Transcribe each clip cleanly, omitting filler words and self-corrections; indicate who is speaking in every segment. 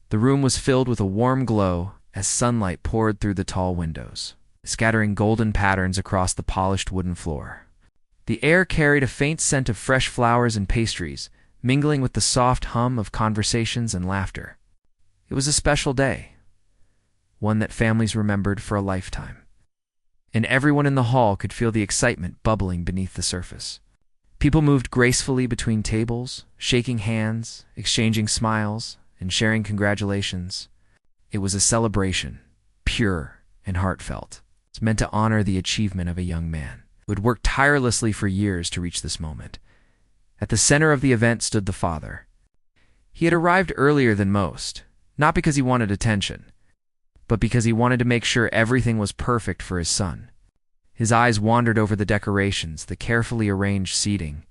Speaker 1: The room was filled with a warm glow as sunlight poured through the tall windows, scattering golden patterns across the polished wooden floor. The air carried a faint scent of fresh flowers and pastries, mingling with the soft hum of conversations and laughter. It was a special day, one that families remembered for a lifetime. And everyone in the hall could feel the excitement bubbling beneath the surface. People moved gracefully between tables, shaking hands, exchanging smiles, and sharing congratulations. It was a celebration, pure and heartfelt. It's meant to honor the achievement of a young man who had worked tirelessly for years to reach this moment. At the center of the event stood the father. He had arrived earlier than most, not because he wanted attention, but because he wanted to make sure everything was perfect for his son. His eyes wandered over the decorations, the carefully arranged seating,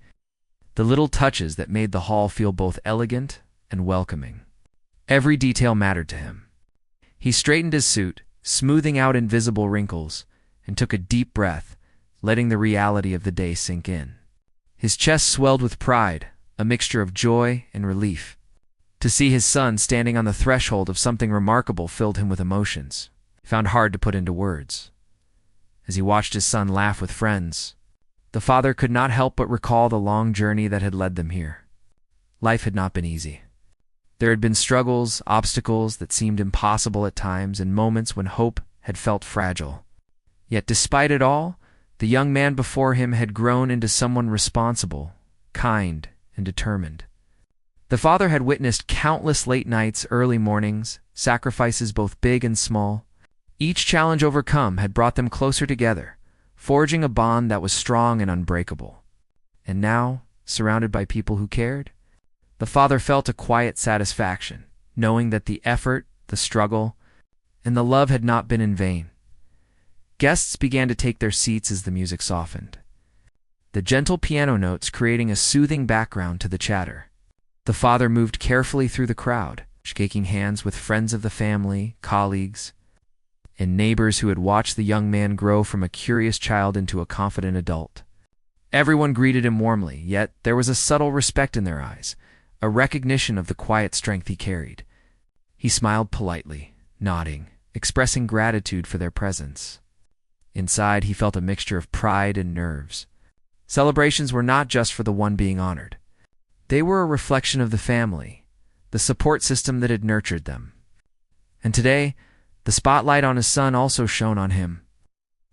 Speaker 1: the little touches that made the hall feel both elegant and welcoming. Every detail mattered to him. He straightened his suit, smoothing out invisible wrinkles, and took a deep breath, letting the reality of the day sink in. His chest swelled with pride, a mixture of joy and relief. To see his son standing on the threshold of something remarkable filled him with emotions he found hard to put into words. As he watched his son laugh with friends, the father could not help but recall the long journey that had led them here. Life had not been easy. There had been struggles, obstacles that seemed impossible at times, and moments when hope had felt fragile. Yet despite it all, the young man before him had grown into someone responsible, kind, and determined. The father had witnessed countless late nights, early mornings, sacrifices both big and small. Each challenge overcome had brought them closer together, forging a bond that was strong and unbreakable. And now, surrounded by people who cared, the father felt a quiet satisfaction, knowing that the effort, the struggle, and the love had not been in vain. Guests began to take their seats as the music softened, the gentle piano notes creating a soothing background to the chatter. The father moved carefully through the crowd, shaking hands with friends of the family, colleagues, and neighbors who had watched the young man grow from a curious child into a confident adult. Everyone greeted him warmly, yet there was a subtle respect in their eyes, a recognition of the quiet strength he carried. He smiled politely, nodding, expressing gratitude for their presence. Inside, he felt a mixture of pride and nerves. Celebrations were not just for the one being honored. They were a reflection of the family, the support system that had nurtured them. And today, the spotlight on his son also shone on him.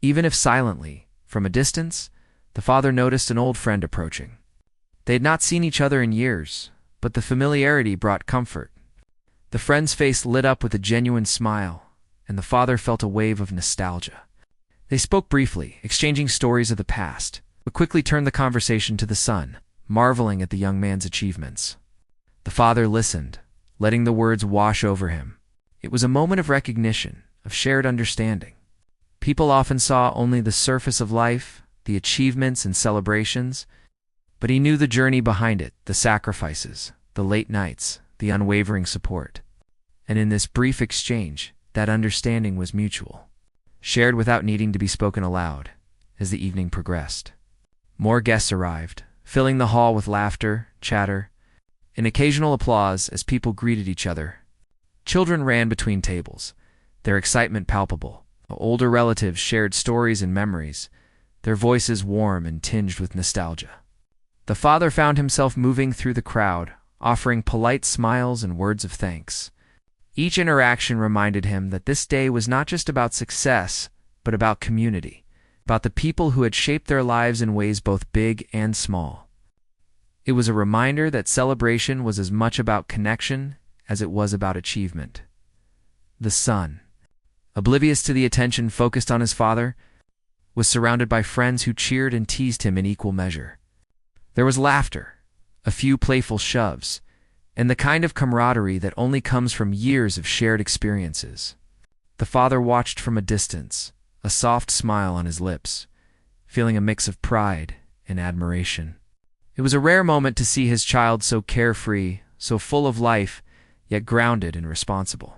Speaker 1: Even if silently, from a distance, the father noticed an old friend approaching. They had not seen each other in years, but the familiarity brought comfort. The friend's face lit up with a genuine smile, and the father felt a wave of nostalgia. They spoke briefly, exchanging stories of the past, but quickly turned the conversation to the son, marveling at the young man's achievements. The father listened, letting the words wash over him. It was a moment of recognition, of shared understanding. People often saw only the surface of life, the achievements and celebrations, but he knew the journey behind it, the sacrifices, the late nights, the unwavering support. And in this brief exchange, that understanding was mutual, shared without needing to be spoken aloud. As the evening progressed, more guests arrived, filling the hall with laughter, chatter, and occasional applause as people greeted each other. Children ran between tables, their excitement palpable. Older relatives shared stories and memories, their voices warm and tinged with nostalgia. The father found himself moving through the crowd, offering polite smiles and words of thanks. Each interaction reminded him that this day was not just about success, but about community, about the people who had shaped their lives in ways both big and small. It was a reminder that celebration was as much about connection as it was about achievement. The son, oblivious to the attention focused on his father, was surrounded by friends who cheered and teased him in equal measure. There was laughter, a few playful shoves, and the kind of camaraderie that only comes from years of shared experiences. The father watched from a distance, a soft smile on his lips, feeling a mix of pride and admiration. It was a rare moment to see his child so carefree, so full of life, yet grounded and responsible.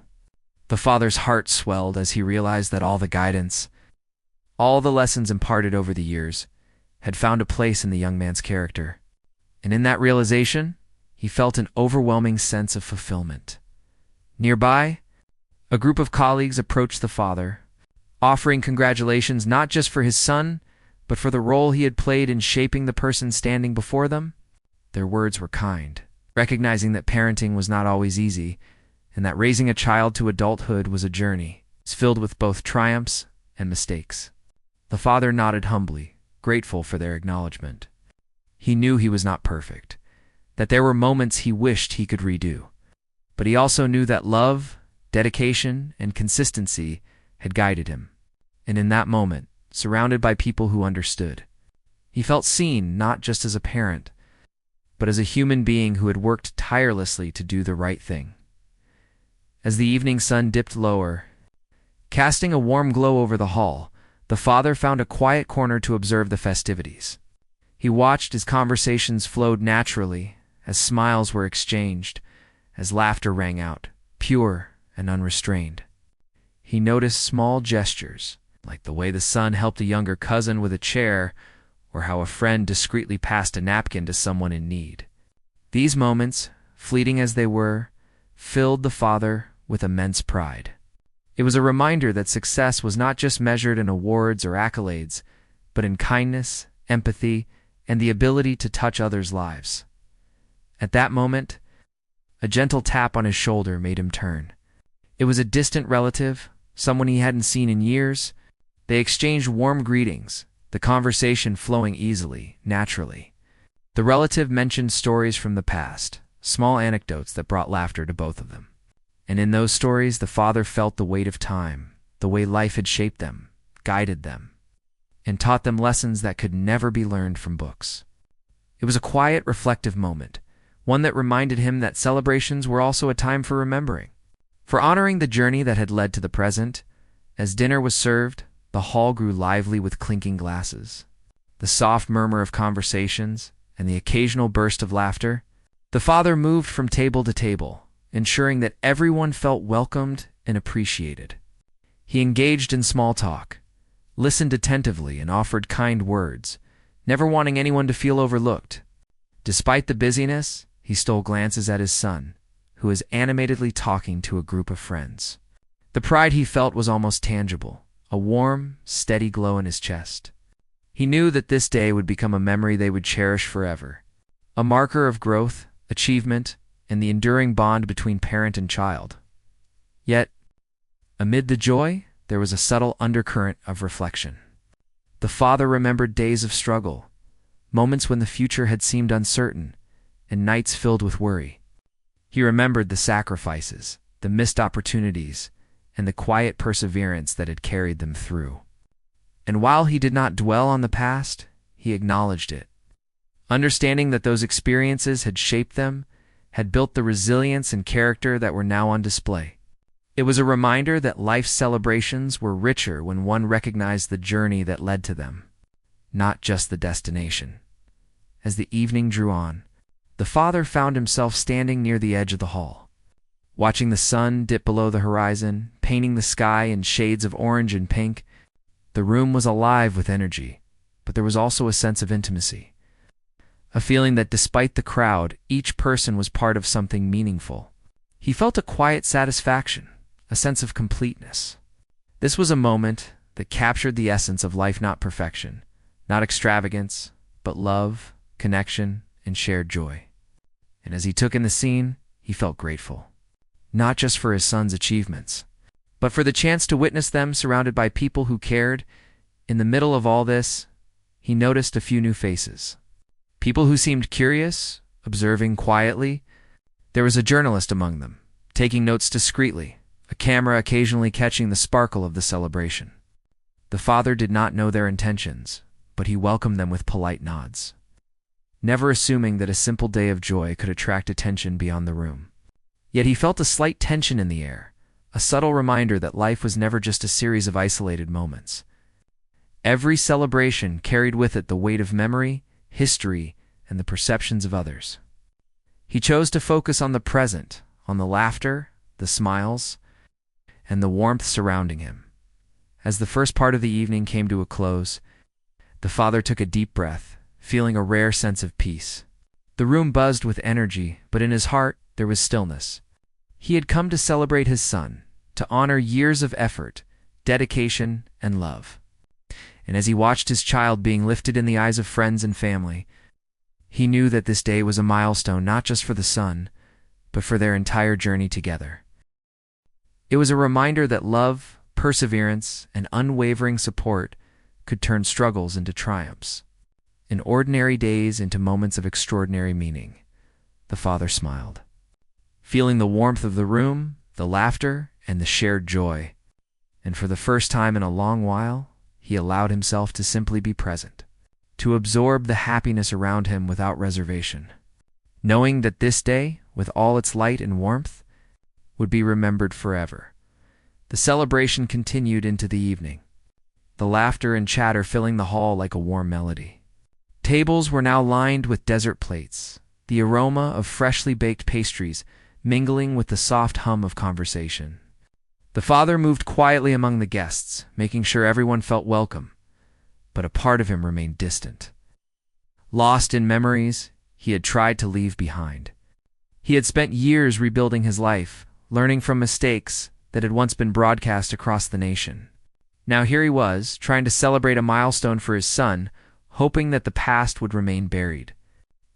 Speaker 1: The father's heart swelled as he realized that all the guidance, all the lessons imparted over the years, had found a place in the young man's character. And in that realization, he felt an overwhelming sense of fulfillment. Nearby, a group of colleagues approached the father, offering congratulations not just for his son, but for the role he had played in shaping the person standing before them. Their words were kind, recognizing that parenting was not always easy, and that raising a child to adulthood was a journey, filled with both triumphs and mistakes. The father nodded humbly, grateful for their acknowledgement. He knew he was not perfect, that there were moments he wished he could redo. But he also knew that love, dedication, and consistency had guided him. And in that moment, surrounded by people who understood, he felt seen not just as a parent, but as a human being who had worked tirelessly to do the right thing. As the evening sun dipped lower, casting a warm glow over the hall, the father found a quiet corner to observe the festivities. He watched as conversations flowed naturally, as smiles were exchanged, as laughter rang out, pure and unrestrained. He noticed small gestures, like the way the son helped a younger cousin with a chair, or how a friend discreetly passed a napkin to someone in need. These moments, fleeting as they were, filled the father with immense pride. It was a reminder that success was not just measured in awards or accolades, but in kindness, empathy, and the ability to touch others' lives. At that moment, a gentle tap on his shoulder made him turn. It was a distant relative, someone he hadn't seen in years. They exchanged warm greetings, the conversation flowing easily, naturally. The relative mentioned stories from the past, small anecdotes that brought laughter to both of them. And in those stories, the father felt the weight of time, the way life had shaped them, guided them, and taught them lessons that could never be learned from books. It was a quiet, reflective moment, one that reminded him that celebrations were also a time for remembering, for honoring the journey that had led to the present. As dinner was served, the hall grew lively with clinking glasses, the soft murmur of conversations, and the occasional burst of laughter. The father moved from table to table, ensuring that everyone felt welcomed and appreciated. He engaged in small talk, listened attentively, and offered kind words, never wanting anyone to feel overlooked. Despite the busyness, he stole glances at his son, who was animatedly talking to a group of friends. The pride he felt was almost tangible, a warm, steady glow in his chest. He knew that this day would become a memory they would cherish forever, a marker of growth, achievement, and the enduring bond between parent and child. Yet, amid the joy, there was a subtle undercurrent of reflection. The father remembered days of struggle, moments when the future had seemed uncertain, and nights filled with worry. He remembered the sacrifices, the missed opportunities, and the quiet perseverance that had carried them through. And while he did not dwell on the past, he acknowledged it, understanding that those experiences had shaped them, had built the resilience and character that were now on display. It was a reminder that life's celebrations were richer when one recognized the journey that led to them, not just the destination. As the evening drew on, the father found himself standing near the edge of the hall, watching the sun dip below the horizon, painting the sky in shades of orange and pink. The room was alive with energy, but there was also a sense of intimacy, a feeling that despite the crowd, each person was part of something meaningful. He felt a quiet satisfaction, a sense of completeness. This was a moment that captured the essence of life, not perfection, not extravagance, but love, connection, and shared joy. And as he took in the scene, he felt grateful, not just for his son's achievements, but for the chance to witness them surrounded by people who cared. In the middle of all this, he noticed a few new faces. People who seemed curious, observing quietly. There was a journalist among them, taking notes discreetly, a camera occasionally catching the sparkle of the celebration. The father did not know their intentions, but he welcomed them with polite nods, never assuming that a simple day of joy could attract attention beyond the room. Yet he felt a slight tension in the air, a subtle reminder that life was never just a series of isolated moments. Every celebration carried with it the weight of memory, history, and the perceptions of others. He chose to focus on the present, on the laughter, the smiles, and the warmth surrounding him. As the first part of the evening came to a close, the father took a deep breath, feeling a rare sense of peace. The room buzzed with energy, but in his heart there was stillness. He had come to celebrate his son, to honor years of effort, dedication, and love. And as he watched his child being lifted in the eyes of friends and family, he knew that this day was a milestone not just for the son, but for their entire journey together. It was a reminder that love, perseverance, and unwavering support could turn struggles into triumphs, and ordinary days into moments of extraordinary meaning. The father smiled, feeling the warmth of the room, the laughter, and the shared joy. And for the first time in a long while, he allowed himself to simply be present, to absorb the happiness around him without reservation, knowing that this day, with all its light and warmth, would be remembered forever. The celebration continued into the evening, the laughter and chatter filling the hall like a warm melody. Tables were now lined with dessert plates, the aroma of freshly baked pastries mingling with the soft hum of conversation. The father moved quietly among the guests, making sure everyone felt welcome, but a part of him remained distant. Lost in memories he had tried to leave behind. He had spent years rebuilding his life, learning from mistakes that had once been broadcast across the nation. Now here he was, trying to celebrate a milestone for his son, hoping that the past would remain buried.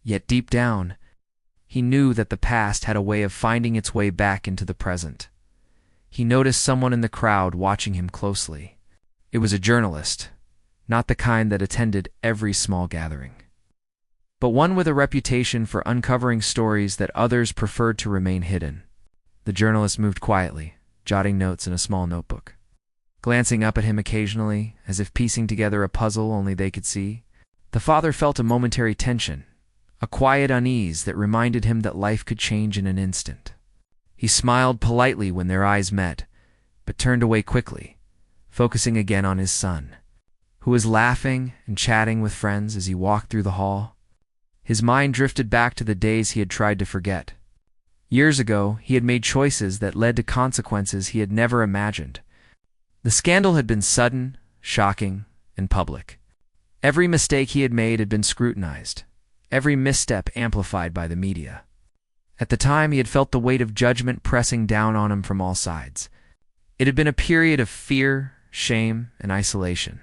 Speaker 1: Yet deep down, he knew that the past had a way of finding its way back into the present. He noticed someone in the crowd watching him closely. It was a journalist, not the kind that attended every small gathering, but one with a reputation for uncovering stories that others preferred to remain hidden. The journalist moved quietly, jotting notes in a small notebook, glancing up at him occasionally, as if piecing together a puzzle only they could see. The father felt a momentary tension, a quiet unease that reminded him that life could change in an instant. He smiled politely when their eyes met, but turned away quickly, focusing again on his son, who was laughing and chatting with friends as he walked through the hall. His mind drifted back to the days he had tried to forget. Years ago, he had made choices that led to consequences he had never imagined. The scandal had been sudden, shocking, and public. Every mistake he had made had been scrutinized, every misstep amplified by the media. At the time, he had felt the weight of judgment pressing down on him from all sides. It had been a period of fear, shame, and isolation.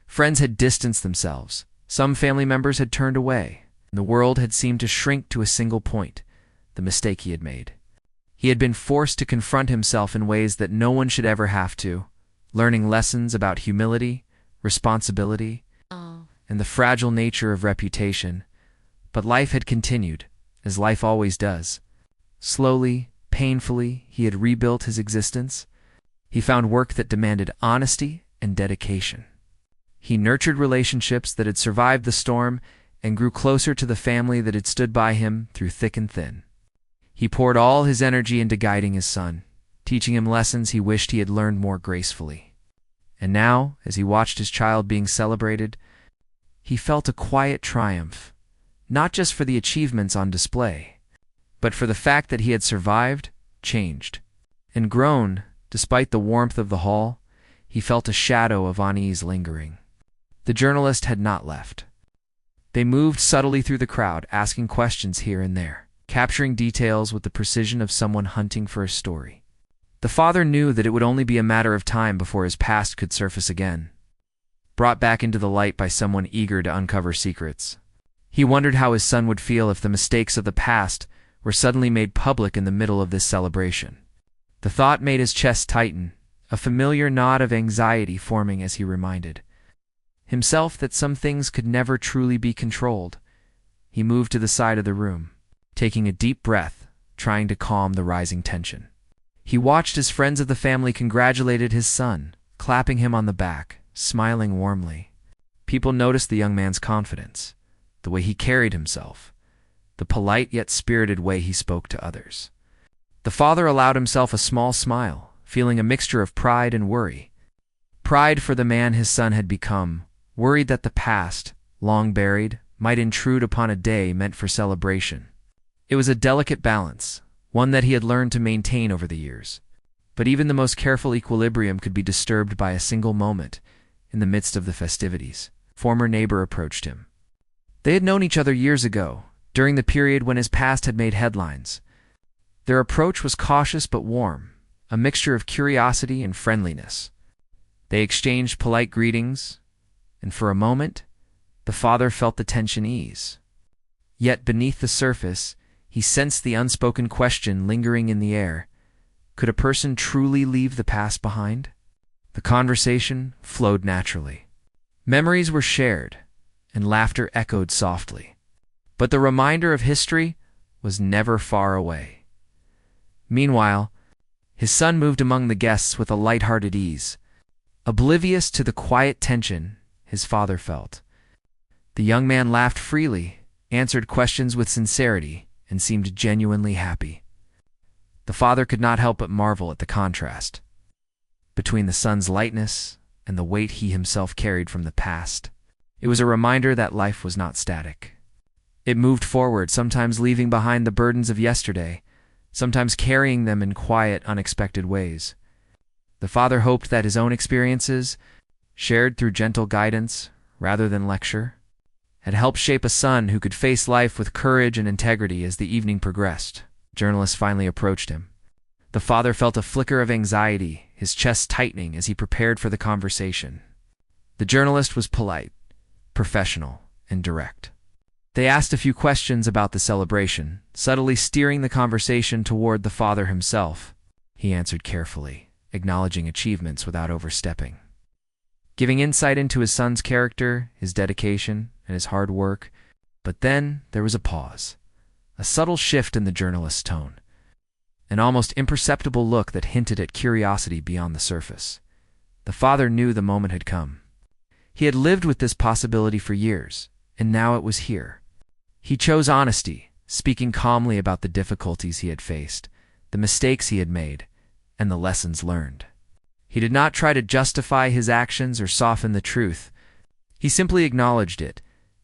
Speaker 1: Friends had distanced themselves. Some family members had turned away. The world had seemed to shrink to a single point, the mistake he had made. He had been forced to confront himself in ways that no one should ever have to, learning lessons about humility, responsibility, and the fragile nature of reputation. But life had continued, as life always does. Slowly, painfully, he had rebuilt his existence. He found work that demanded honesty and dedication. He nurtured relationships that had survived the storm and grew closer to the family that had stood by him through thick and thin. He poured all his energy into guiding his son, teaching him lessons he wished he had learned more gracefully. And now, as he watched his child being celebrated, he felt a quiet triumph, not just for the achievements on display, but for the fact that he had survived, changed, and grown. Despite the warmth of the hall, he felt a shadow of unease lingering. The journalist had not left. They moved subtly through the crowd, asking questions here and there, capturing details with the precision of someone hunting for a story. The father knew that it would only be a matter of time before his past could surface again, brought back into the light by someone eager to uncover secrets. He wondered how his son would feel if the mistakes of the past were suddenly made public in the middle of this celebration. The thought made his chest tighten, a familiar knot of anxiety forming as he reminded himself that some things could never truly be controlled. He moved to the side of the room, taking a deep breath, trying to calm the rising tension. He watched as friends of the family congratulated his son, clapping him on the back, smiling warmly. People noticed the young man's confidence, the way he carried himself, the polite yet spirited way he spoke to others. The father allowed himself a small smile, feeling a mixture of pride and worry. Pride for the man his son had become, worried that the past, long buried, might intrude upon a day meant for celebration. It was a delicate balance, one that he had learned to maintain over the years. But even the most careful equilibrium could be disturbed by a single moment. In the midst of the festivities, a former neighbor approached him. They had known each other years ago, during the period when his past had made headlines. Their approach was cautious but warm, a mixture of curiosity and friendliness. They exchanged polite greetings, and for a moment, the father felt the tension ease. Yet beneath the surface, he sensed the unspoken question lingering in the air. Could a person truly leave the past behind? The conversation flowed naturally. Memories were shared, and laughter echoed softly. But the reminder of history was never far away. Meanwhile, his son moved among the guests with a light-hearted ease, oblivious to the quiet tension his father felt. The young man laughed freely, answered questions with sincerity, and seemed genuinely happy. The father could not help but marvel at the contrast between the son's lightness and the weight he himself carried from the past. It was a reminder that life was not static. It moved forward, sometimes leaving behind the burdens of yesterday, sometimes carrying them in quiet, unexpected ways. The father hoped that his own experiences, shared through gentle guidance rather than lecture, had helped shape a son who could face life with courage and integrity. As the evening progressed, the journalist finally approached him. The father felt a flicker of anxiety, his chest tightening as he prepared for the conversation. The journalist was polite, professional, and direct. They asked a few questions about the celebration, subtly steering the conversation toward the father himself. He answered carefully, acknowledging achievements without overstepping, giving insight into his son's character, his dedication, and his hard work. But then there was a pause, a subtle shift in the journalist's tone, an almost imperceptible look that hinted at curiosity beyond the surface. The father knew the moment had come. He had lived with this possibility for years, and now it was here. He chose honesty, speaking calmly about the difficulties he had faced, the mistakes he had made, and the lessons learned. He did not try to justify his actions or soften the truth. He simply acknowledged it,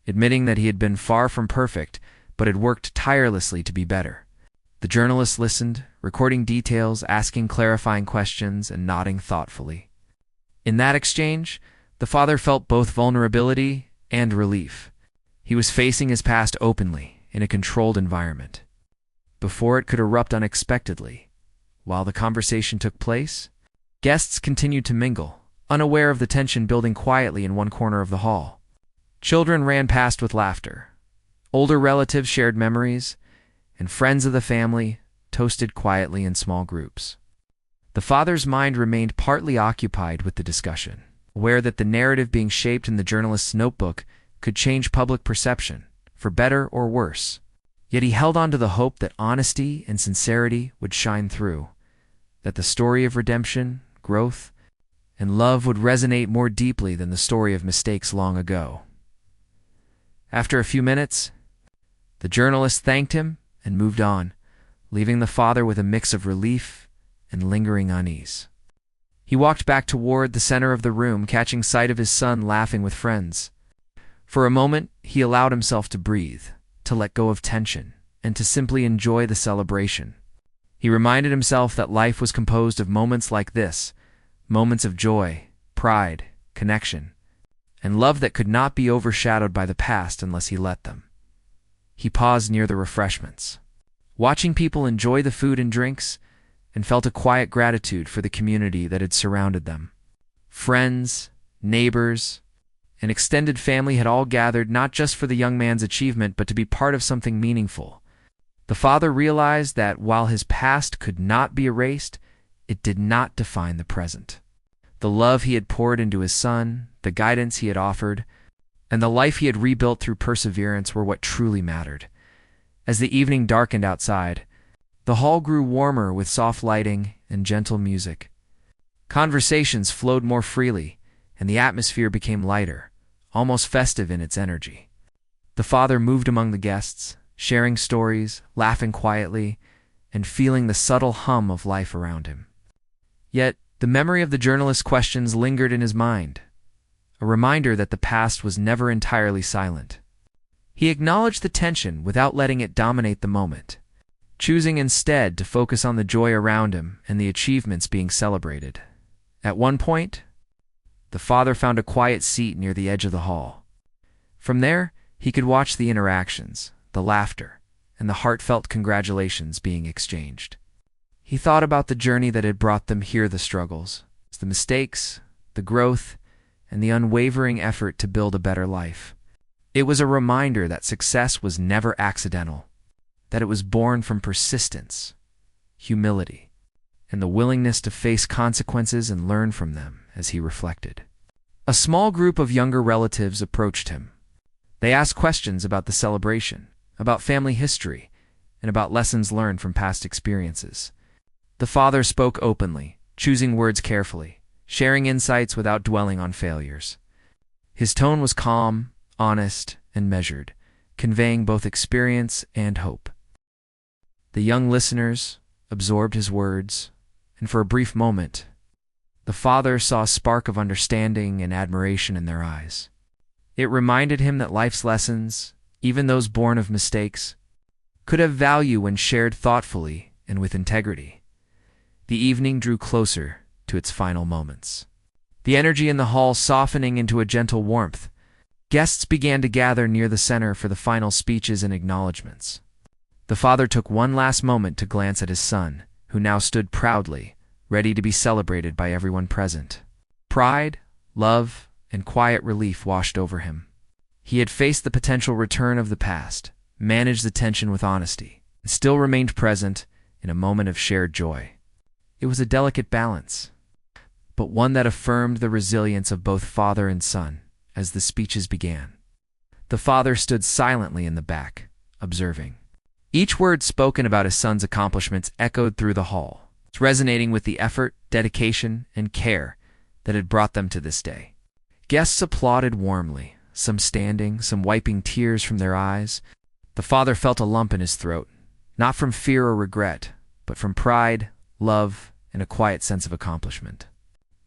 Speaker 1: admitting that he had been far from perfect, but had worked tirelessly to be better. The journalist listened, recording details, asking clarifying questions, and nodding thoughtfully. In that exchange, the father felt both vulnerability and relief. He was facing his past openly, in a controlled environment. Before it could erupt unexpectedly, while the conversation took place, guests continued to mingle, unaware of the tension building quietly in one corner of the hall. Children ran past with laughter. Older relatives shared memories, and friends of the family toasted quietly in small groups. The father's mind remained partly occupied with the discussion, aware that the narrative being shaped in the journalist's notebook could change public perception, for better or worse. Yet he held on to the hope that honesty and sincerity would shine through, that the story of redemption, growth, and love would resonate more deeply than the story of mistakes long ago. After a few minutes, the journalist thanked him and moved on, leaving the father with a mix of relief and lingering unease. He walked back toward the center of the room, catching sight of his son laughing with friends. For a moment, he allowed himself to breathe, to let go of tension, and to simply enjoy the celebration. He reminded himself that life was composed of moments like this, moments of joy, pride, connection, and love that could not be overshadowed by the past unless he let them. He paused near the refreshments, watching people enjoy the food and drinks, and felt a quiet gratitude for the community that had surrounded them. Friends, neighbors, and extended family had all gathered not just for the young man's achievement, but to be part of something meaningful. The father realized that while his past could not be erased, it did not define the present. The love he had poured into his son, the guidance he had offered, and the life he had rebuilt through perseverance were what truly mattered. As the evening darkened outside, the hall grew warmer with soft lighting and gentle music. Conversations flowed more freely, and the atmosphere became lighter, almost festive in its energy. The father moved among the guests, sharing stories, laughing quietly, and feeling the subtle hum of life around him. Yet, the memory of the journalist's questions lingered in his mind, a reminder that the past was never entirely silent. He acknowledged the tension without letting it dominate the moment, choosing instead to focus on the joy around him and the achievements being celebrated. At one point, the father found a quiet seat near the edge of the hall. From there, he could watch the interactions, the laughter, and the heartfelt congratulations being exchanged. He thought about the journey that had brought them here, the struggles, the mistakes, the growth, and the unwavering effort to build a better life. It was a reminder that success was never accidental, that it was born from persistence, humility, and the willingness to face consequences and learn from them. As he reflected, a small group of younger relatives approached him. They asked questions about the celebration, about family history, and about lessons learned from past experiences. The father spoke openly, choosing words carefully, sharing insights without dwelling on failures. His tone was calm, honest, and measured, conveying both experience and hope. The young listeners absorbed his words, and for a brief moment, the father saw a spark of understanding and admiration in their eyes. It reminded him that life's lessons, even those born of mistakes, could have value when shared thoughtfully and with integrity. The evening drew closer to its final moments. The energy in the hall softening into a gentle warmth, guests began to gather near the center for the final speeches and acknowledgments. The father took one last moment to glance at his son, who now stood proudly, ready to be celebrated by everyone present. Pride, love, and quiet relief washed over him. He had faced the potential return of the past, managed the tension with honesty, and still remained present in a moment of shared joy. It was a delicate balance, but one that affirmed the resilience of both father and son as the speeches began. The father stood silently in the back, observing. Each word spoken about his son's accomplishments echoed through the hall, resonating with the effort, dedication, and care that had brought them to this day. Guests applauded warmly, some standing, some wiping tears from their eyes. The father felt a lump in his throat, not from fear or regret, but from pride, love, and a quiet sense of accomplishment.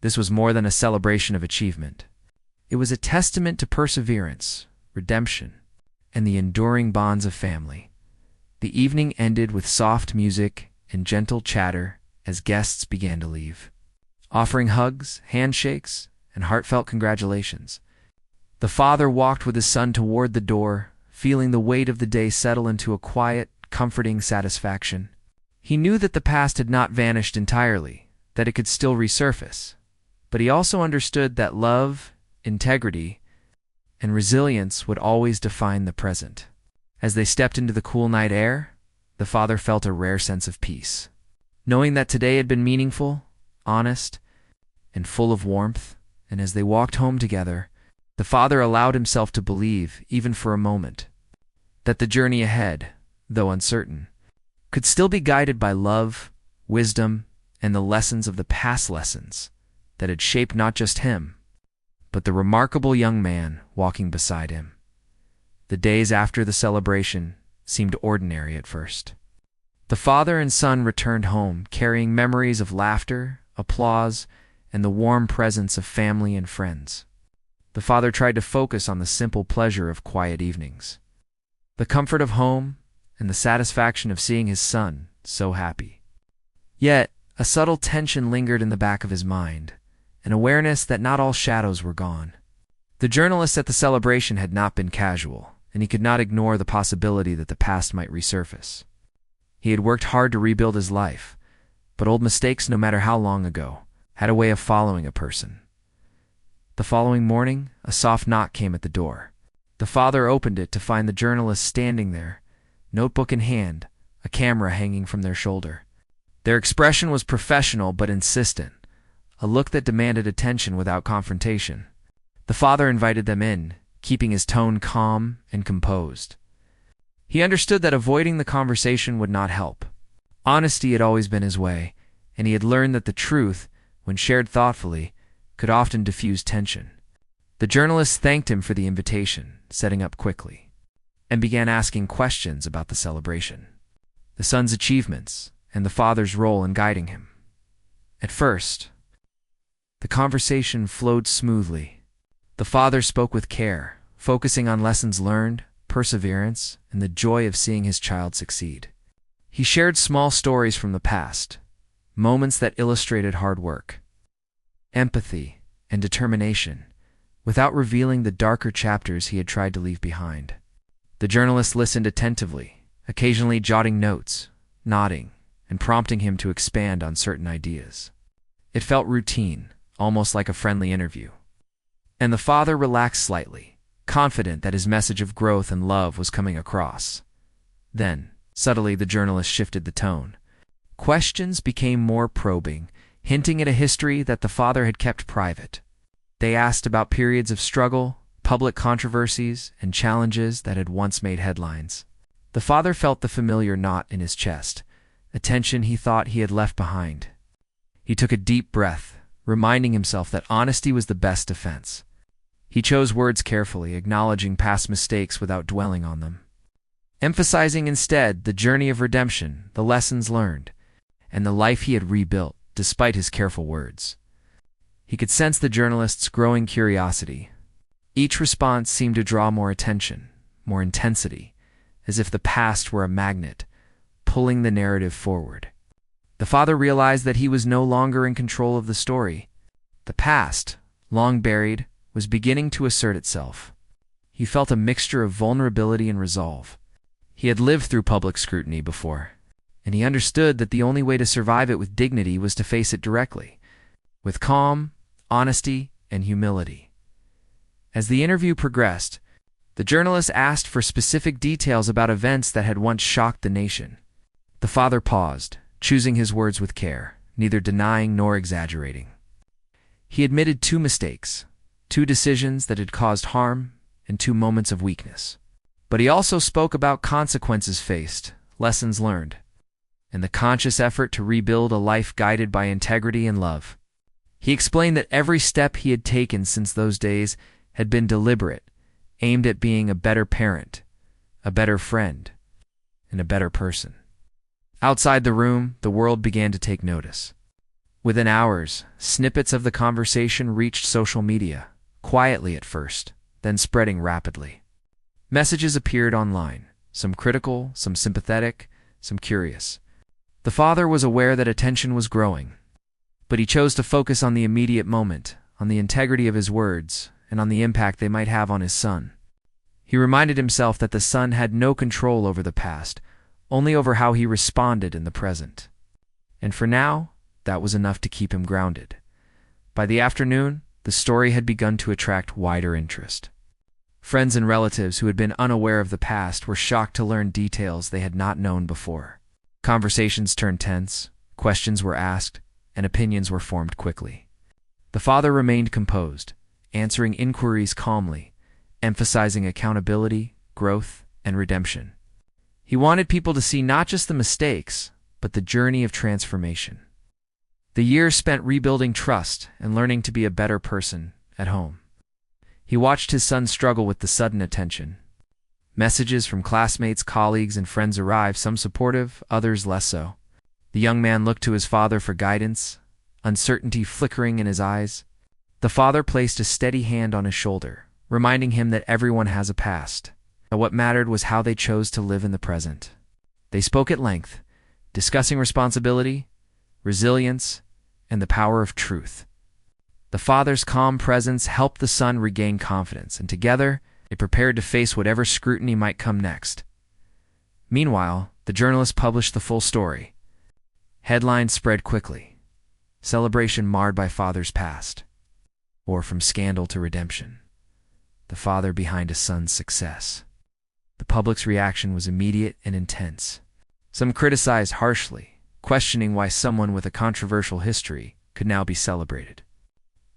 Speaker 1: This was more than a celebration of achievement. It was a testament to perseverance, redemption, and the enduring bonds of family. The evening ended with soft music and gentle chatter as guests began to leave, offering hugs, handshakes, and heartfelt congratulations. The father walked with his son toward the door, feeling the weight of the day settle into a quiet, comforting satisfaction. He knew that the past had not vanished entirely, that it could still resurface, but he also understood that love, integrity, and resilience would always define the present. As they stepped into the cool night air, the father felt a rare sense of peace. Knowing that today had been meaningful, honest, and full of warmth, and as they walked home together, the father allowed himself to believe, even for a moment, that the journey ahead, though uncertain, could still be guided by love, wisdom, and the lessons of the past lessons that had shaped not just him, but the remarkable young man walking beside him. The days after the celebration seemed ordinary at first. The father and son returned home, carrying memories of laughter, applause, and the warm presence of family and friends. The father tried to focus on the simple pleasure of quiet evenings, the comfort of home, and the satisfaction of seeing his son so happy. Yet, a subtle tension lingered in the back of his mind, an awareness that not all shadows were gone. The journalist at the celebration had not been casual, and he could not ignore the possibility that the past might resurface. He had worked hard to rebuild his life, but old mistakes, no matter how long ago, had a way of following a person. The following morning, a soft knock came at the door. The father opened it to find the journalist standing there, notebook in hand, a camera hanging from their shoulder. Their expression was professional but insistent, a look that demanded attention without confrontation. The father invited them in, keeping his tone calm and composed. He understood that avoiding the conversation would not help. Honesty had always been his way, and he had learned that the truth, when shared thoughtfully, could often diffuse tension. The journalist thanked him for the invitation, setting up quickly, and began asking questions about the celebration, the son's achievements, and the father's role in guiding him. At first, the conversation flowed smoothly. The father spoke with care, focusing on lessons learned, perseverance, and the joy of seeing his child succeed. He shared small stories from the past, moments that illustrated hard work, empathy, and determination, without revealing the darker chapters he had tried to leave behind. The journalist listened attentively, occasionally jotting notes, nodding, and prompting him to expand on certain ideas. It felt routine, almost like a friendly interview. And the father relaxed slightly, confident that his message of growth and love was coming across. Then, subtly, the journalist shifted the tone. Questions became more probing, hinting at a history that the father had kept private. They asked about periods of struggle, public controversies, and challenges that had once made headlines. The father felt the familiar knot in his chest, a tension he thought he had left behind. He took a deep breath, reminding himself that honesty was the best defense. He chose words carefully, acknowledging past mistakes without dwelling on them, emphasizing instead the journey of redemption, the lessons learned, and the life he had rebuilt, despite his careful words. He could sense the journalist's growing curiosity. Each response seemed to draw more attention, more intensity, as if the past were a magnet, pulling the narrative forward. The father realized that he was no longer in control of the story. The past, long buried, was beginning to assert itself. He felt a mixture of vulnerability and resolve. He had lived through public scrutiny before, and he understood that the only way to survive it with dignity was to face it directly, with calm, honesty, and humility. As the interview progressed, the journalist asked for specific details about events that had once shocked the nation. The father paused, choosing his words with care, neither denying nor exaggerating. He admitted 2 mistakes, 2 decisions that had caused harm, and 2 moments of weakness. But he also spoke about consequences faced, lessons learned, and the conscious effort to rebuild a life guided by integrity and love. He explained that every step he had taken since those days had been deliberate, aimed at being a better parent, a better friend, and a better person. Outside the room, the world began to take notice. Within hours, snippets of the conversation reached social media, quietly at first, then spreading rapidly. Messages appeared online, some critical, some sympathetic, some curious. The father was aware that attention was growing, but he chose to focus on the immediate moment, on the integrity of his words, and on the impact they might have on his son. He reminded himself that the son had no control over the past, only over how he responded in the present. And for now, that was enough to keep him grounded. By the afternoon, the story had begun to attract wider interest. Friends and relatives who had been unaware of the past were shocked to learn details they had not known before. Conversations turned tense, questions were asked, and opinions were formed quickly. The father remained composed, answering inquiries calmly, emphasizing accountability, growth, and redemption. He wanted people to see not just the mistakes, but the journey of transformation. The years spent rebuilding trust and learning to be a better person at home. He watched his son struggle with the sudden attention. Messages from classmates, colleagues, and friends arrived, some supportive, others less so. The young man looked to his father for guidance, uncertainty flickering in his eyes. The father placed a steady hand on his shoulder, reminding him that everyone has a past. But what mattered was how they chose to live in the present. They spoke at length, discussing responsibility, resilience, and the power of truth. The father's calm presence helped the son regain confidence, and together, they prepared to face whatever scrutiny might come next. Meanwhile, the journalist published the full story. Headlines spread quickly. Celebration marred by father's past. Or from scandal to redemption. The father behind his son's success. The public's reaction was immediate and intense. Some criticized harshly, questioning why someone with a controversial history could now be celebrated.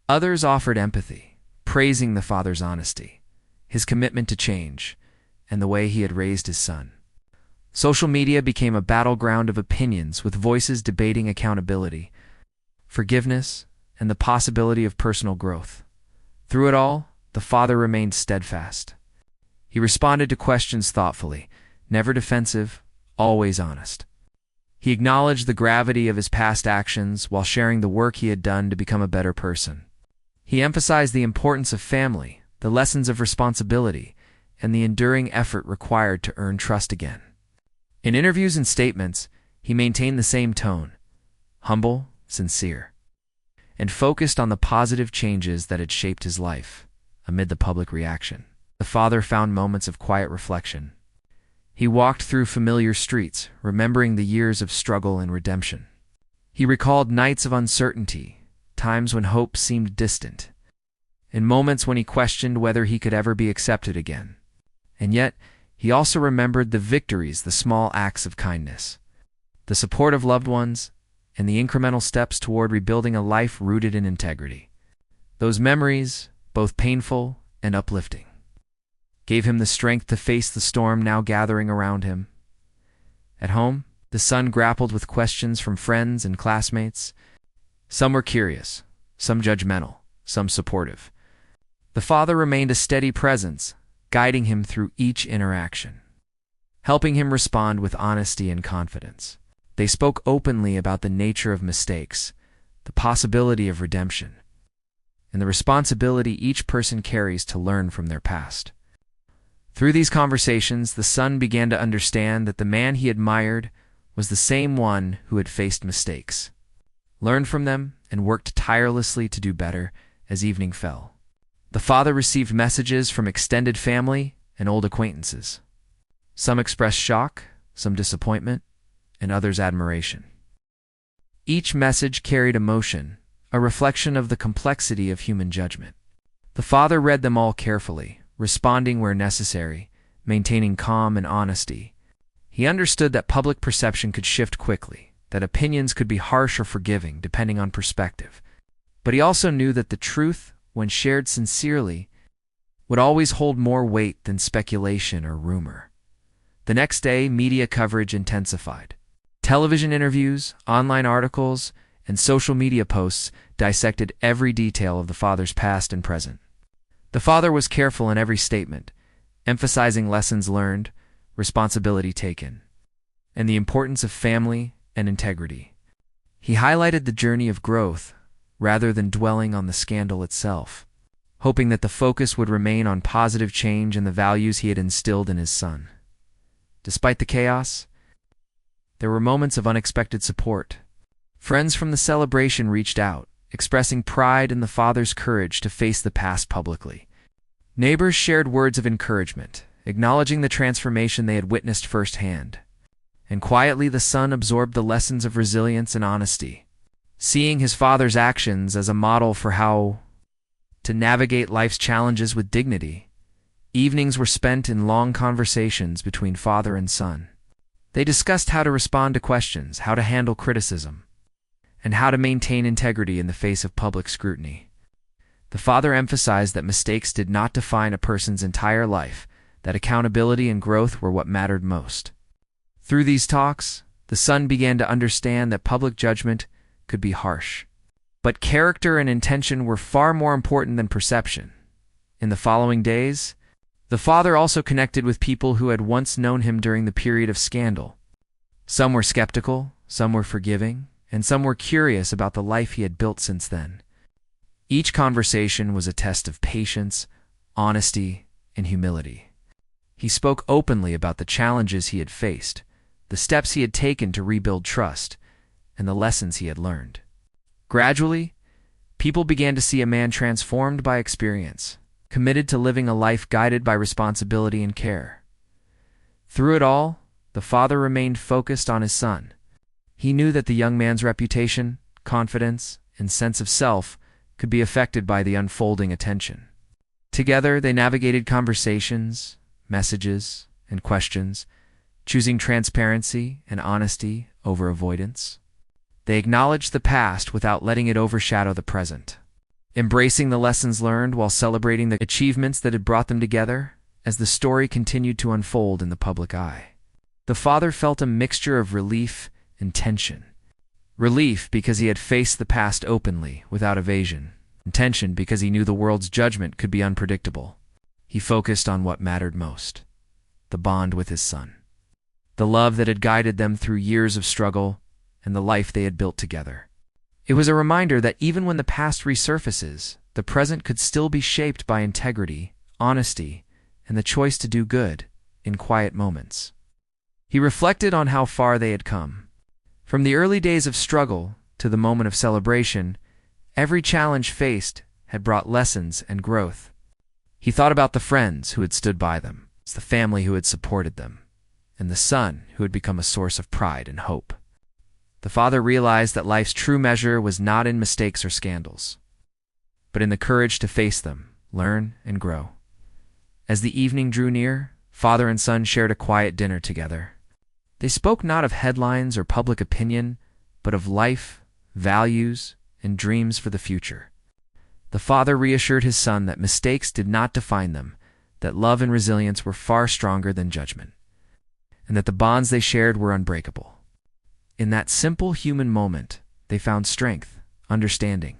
Speaker 1: Others offered empathy, praising the father's honesty, his commitment to change, and the way he had raised his son. Social media became a battleground of opinions, with voices debating accountability, forgiveness, and the possibility of personal growth. Through it all, the father remained steadfast. He responded to questions thoughtfully, never defensive, always honest. He acknowledged the gravity of his past actions while sharing the work he had done to become a better person. He emphasized the importance of family, the lessons of responsibility, and the enduring effort required to earn trust again. In interviews and statements, he maintained the same tone, humble, sincere, and focused on the positive changes that had shaped his life amid the public reaction. The father found moments of quiet reflection. He walked through familiar streets, remembering the years of struggle and redemption. He recalled nights of uncertainty, times when hope seemed distant, and moments when he questioned whether he could ever be accepted again. And yet, he also remembered the victories, the small acts of kindness, the support of loved ones, and the incremental steps toward rebuilding a life rooted in integrity. Those memories, both painful and uplifting, gave him the strength to face the storm now gathering around him. At home, the son grappled with questions from friends and classmates. Some were curious, some judgmental, some supportive. The father remained a steady presence, guiding him through each interaction, helping him respond with honesty and confidence. They spoke openly about the nature of mistakes, the possibility of redemption, and the responsibility each person carries to learn from their past. Through these conversations, the son began to understand that the man he admired was the same one who had faced mistakes, learned from them, and worked tirelessly to do better. As evening fell, the father received messages from extended family and old acquaintances. Some expressed shock, some disappointment, and others admiration. Each message carried emotion, a reflection of the complexity of human judgment. The father read them all carefully, responding where necessary, maintaining calm and honesty. He understood that public perception could shift quickly, that opinions could be harsh or forgiving depending on perspective. But he also knew that the truth, when shared sincerely, would always hold more weight than speculation or rumor. The next day, media coverage intensified. Television interviews, online articles, and social media posts dissected every detail of the father's past and present. The father was careful in every statement, emphasizing lessons learned, responsibility taken, and the importance of family and integrity. He highlighted the journey of growth rather than dwelling on the scandal itself, hoping that the focus would remain on positive change and the values he had instilled in his son. Despite the chaos, there were moments of unexpected support. Friends from the celebration reached out, expressing pride in the father's courage to face the past publicly. Neighbors shared words of encouragement, acknowledging the transformation they had witnessed firsthand. And quietly the son absorbed the lessons of resilience and honesty, seeing his father's actions as a model for how to navigate life's challenges with dignity. Evenings were spent in long conversations between father and son. They discussed how to respond to questions, how to handle criticism, and how to maintain integrity in the face of public scrutiny. The father emphasized that mistakes did not define a person's entire life, that accountability and growth were what mattered most. Through these talks, the son began to understand that public judgment could be harsh, but character and intention were far more important than perception. In the following days, the father also connected with people who had once known him during the period of scandal. Some were skeptical, some were forgiving, and some were curious about the life he had built since then. Each conversation was a test of patience, honesty, and humility. He spoke openly about the challenges he had faced, the steps he had taken to rebuild trust, and the lessons he had learned. Gradually, people began to see a man transformed by experience, committed to living a life guided by responsibility and care. Through it all, the father remained focused on his son. He knew that the young man's reputation, confidence, and sense of self could be affected by the unfolding attention. Together, they navigated conversations, messages, and questions, choosing transparency and honesty over avoidance. They acknowledged the past without letting it overshadow the present, embracing the lessons learned while celebrating the achievements that had brought them together. As the story continued to unfold in the public eye, the father felt a mixture of relief and tension. Relief because he had faced the past openly, without evasion, and tension because he knew the world's judgment could be unpredictable. He focused on what mattered most: the bond with his son, the love that had guided them through years of struggle, and the life they had built together. It was a reminder that even when the past resurfaces, the present could still be shaped by integrity, honesty, and the choice to do good in quiet moments. He reflected on how far they had come. From the early days of struggle to the moment of celebration, every challenge faced had brought lessons and growth. He thought about the friends who had stood by them, the family who had supported them, and the son who had become a source of pride and hope. The father realized that life's true measure was not in mistakes or scandals, but in the courage to face them, learn, and grow. As the evening drew near, father and son shared a quiet dinner together. They spoke not of headlines or public opinion, but of life, values, and dreams for the future. The father reassured his son that mistakes did not define them, that love and resilience were far stronger than judgment, and that the bonds they shared were unbreakable. In that simple human moment, they found strength, understanding,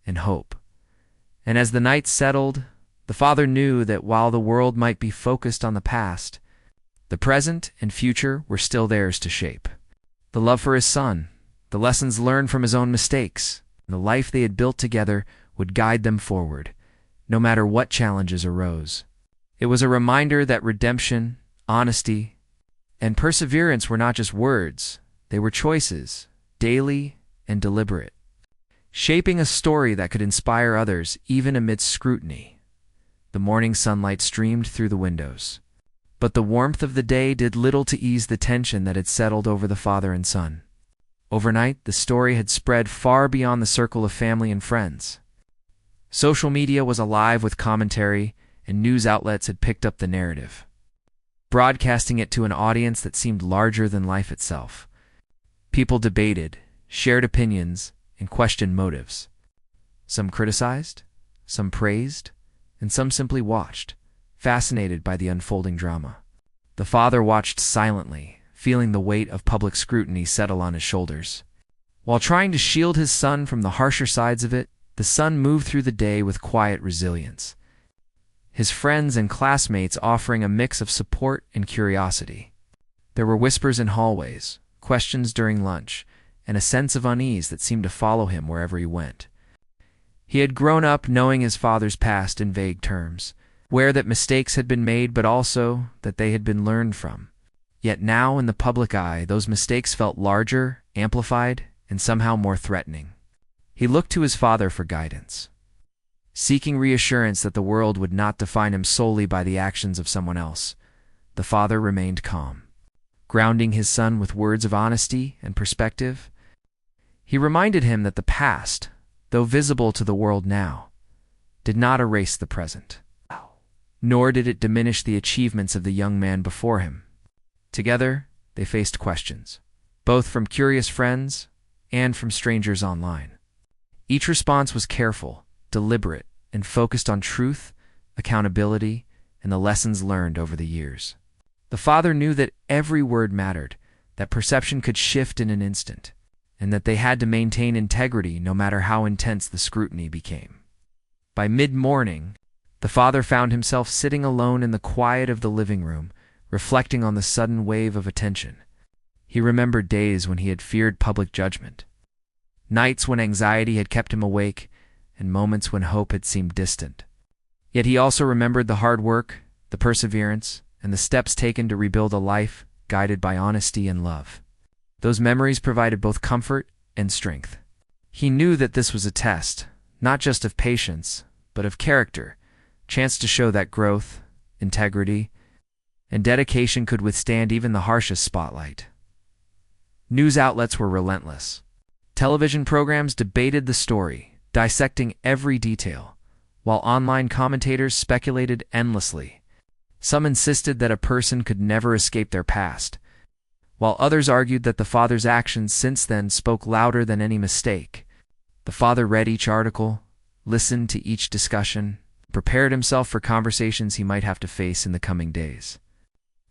Speaker 1: and hope. And as the night settled, the father knew that while the world might be focused on the past, the present and future were still theirs to shape. The love for his son, the lessons learned from his own mistakes, and the life they had built together would guide them forward, no matter what challenges arose. It was a reminder that redemption, honesty, and perseverance were not just words, they were choices, daily and deliberate, shaping a story that could inspire others even amidst scrutiny. The morning sunlight streamed through the windows, but the warmth of the day did little to ease the tension that had settled over the father and son. Overnight, the story had spread far beyond the circle of family and friends. Social media was alive with commentary, and news outlets had picked up the narrative, broadcasting it to an audience that seemed larger than life itself. People debated, shared opinions, and questioned motives. Some criticized, some praised, and some simply watched, fascinated by the unfolding drama. The father watched silently, feeling the weight of public scrutiny settle on his shoulders. While trying to shield his son from the harsher sides of it, the son moved through the day with quiet resilience, his friends and classmates offering a mix of support and curiosity. There were whispers in hallways, questions during lunch, and a sense of unease that seemed to follow him wherever he went. He had grown up knowing his father's past in vague terms, aware that mistakes had been made but also that they had been learned from. Yet now, in the public eye, those mistakes felt larger, amplified, and somehow more threatening. He looked to his father for guidance, seeking reassurance that the world would not define him solely by the actions of someone else. The father remained calm, grounding his son with words of honesty and perspective. He reminded him that the past, though visible to the world now, did not erase the present, nor did it diminish the achievements of the young man before him. Together, they faced questions, both from curious friends and from strangers online. Each response was careful, deliberate, and focused on truth, accountability, and the lessons learned over the years. The father knew that every word mattered, that perception could shift in an instant, and that they had to maintain integrity no matter how intense the scrutiny became. By mid-morning, the father found himself sitting alone in the quiet of the living room, reflecting on the sudden wave of attention. He remembered days when he had feared public judgment, nights when anxiety had kept him awake, and moments when hope had seemed distant. Yet he also remembered the hard work, the perseverance, and the steps taken to rebuild a life guided by honesty and love. Those memories provided both comfort and strength. He knew that this was a test, not just of patience, but of character, chance to show that growth, integrity, and dedication could withstand even the harshest spotlight. News outlets were relentless. Television programs debated the story, dissecting every detail, while online commentators speculated endlessly. Some insisted that a person could never escape their past, while others argued that the father's actions since then spoke louder than any mistake. The father read each article, listened to each discussion, prepared himself for conversations he might have to face in the coming days.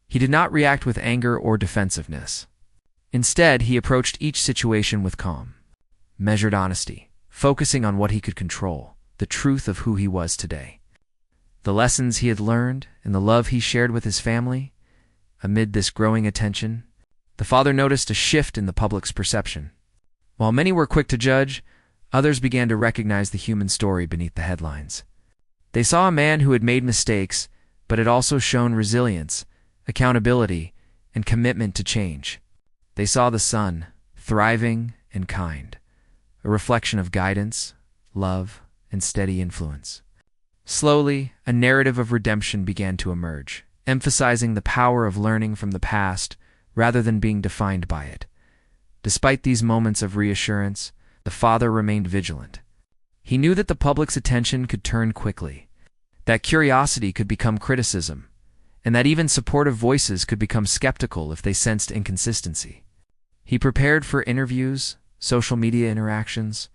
Speaker 1: He did not react with anger or defensiveness. Instead, he approached each situation with calm, measured honesty, focusing on what he could control, the truth of who he was today. The lessons he had learned and the love he shared with his family. Amid this growing attention, the father noticed a shift in the public's perception. While many were quick to judge, others began to recognize the human story beneath the headlines. They saw a man who had made mistakes, but had also shown resilience, accountability, and commitment to change. They saw the son, thriving and kind, a reflection of guidance, love, and steady influence. Slowly, a narrative of redemption began to emerge, emphasizing the power of learning from the past rather than being defined by it. Despite these moments of reassurance, the father remained vigilant. He knew that the public's attention could turn quickly, that curiosity could become criticism, and that even supportive voices could become skeptical if they sensed inconsistency. He prepared for interviews, social media interactions,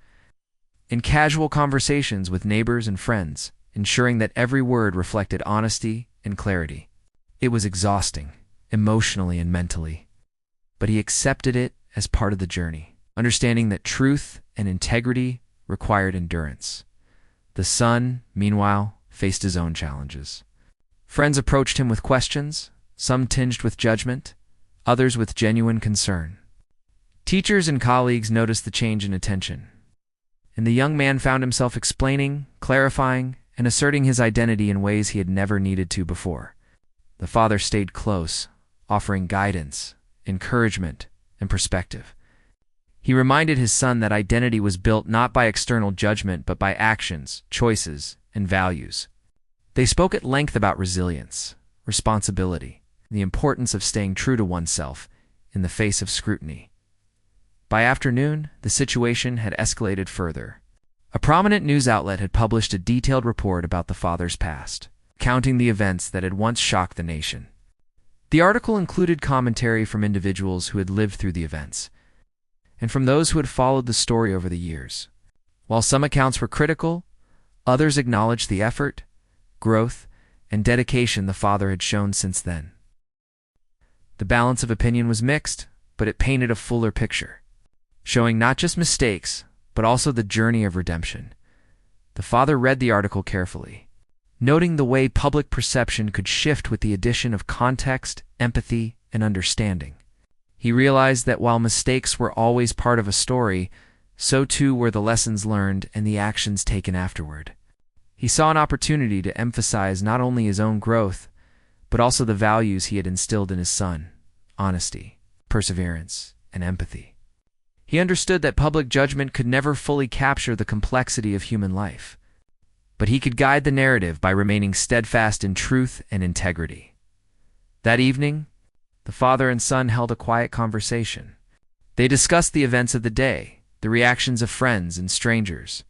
Speaker 1: and casual conversations with neighbors and friends, ensuring that every word reflected honesty and clarity. It was exhausting, emotionally and mentally, but he accepted it as part of the journey, understanding that truth and integrity required endurance. The son, meanwhile, faced his own challenges. Friends approached him with questions, some tinged with judgment, others with genuine concern. Teachers and colleagues noticed the change in attention, and the young man found himself explaining, clarifying, and asserting his identity in ways he had never needed to before. The father stayed close, offering guidance, encouragement, and perspective. He reminded his son that identity was built not by external judgment but by actions, choices, and values. They spoke at length about resilience, responsibility, and the importance of staying true to oneself in the face of scrutiny. By afternoon, the situation had escalated further. A prominent news outlet had published a detailed report about the father's past, recounting the events that had once shocked the nation. The article included commentary from individuals who had lived through the events, and from those who had followed the story over the years. While some accounts were critical, others acknowledged the effort, growth, and dedication the father had shown since then. The balance of opinion was mixed, but it painted a fuller picture, showing not just mistakes, but also the journey of redemption. The father read the article carefully, noting the way public perception could shift with the addition of context, empathy, and understanding. He realized that while mistakes were always part of a story, so too were the lessons learned and the actions taken afterward. He saw an opportunity to emphasize not only his own growth, but also the values he had instilled in his son: honesty, perseverance, and empathy. He understood that public judgment could never fully capture the complexity of human life, but he could guide the narrative by remaining steadfast in truth and integrity. That evening, the father and son held a quiet conversation. They discussed the events of the day, the reactions of friends and strangers,